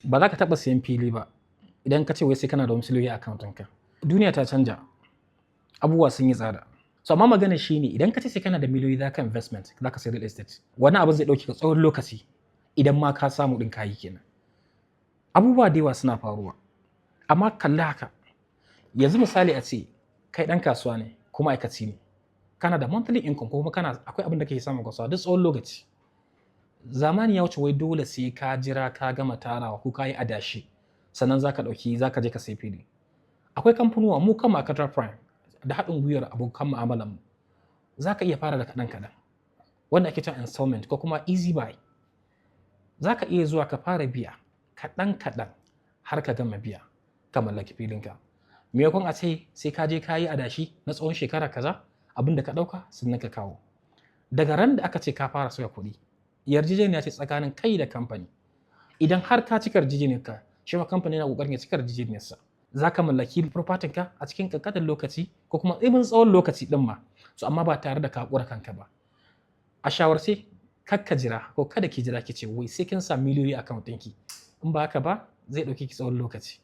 Ba za ka taɓa siyan fili ba idan ka ce wai sai kana da wasu miliyoyi a account ɗinka. Duniya ta canja, abubuwa sun yi tsada. So amma magana shi ne idan ka ce sai kana da miliyoyi za ka investment, za ka sayi real estate, wani abin zai ɗauke ka tsawon lokaci idan ma ka samu ɗin kayi kenan. Abubuwa da yawa suna faruwa, amma kalli haka. Yanzu misali a ce kai ɗan kasuwa ne ko ma'aikaci ne, kana da monthly income ko kuma akwai abin da kake samun kasuwa duk tsawon lokaci. Zamani ya wuce wai dole sai ka jira ka gama tarawa ko ka yi adashi sannan za ka je ka sayi fili. Akwai kamfanuwa mu kan Ma'aikatar Prime da haɗin gwiwar abokan mu'amalar mu za ka iya fara da kaɗan-kaɗan wanda ake cewa installment ko kuma easy buy. Za ka iya zuwa ka fara biya kaɗan-kaɗan har ka gama biya ka mallaki filinka. Maimakon a ce sai ka je ka yi adashi na tsawon shekara kaza abin da ka ɗauka sannan ka kawo. Daga ran da aka ce ka fara saka kuɗi, yarjejeniya ce tsakanin kai da kamfani. Idan har ka cika yarjejeniyarka, shi ma kamfani yana ƙoƙarin ya cika yarjejeniyarsa. Za ka mallaki property ka a cikin ƙanƙanin lokaci ko kuma ibin tsawon lokaci ɗin ma, so amma ba tare da ka ƙura kanka ba. A shawarce, kar ka jira ko kada ki jira ki ce wai sai kin sa miliyoyi a account ɗinki. In ba haka ba zai ɗauke ki tsawon lokaci.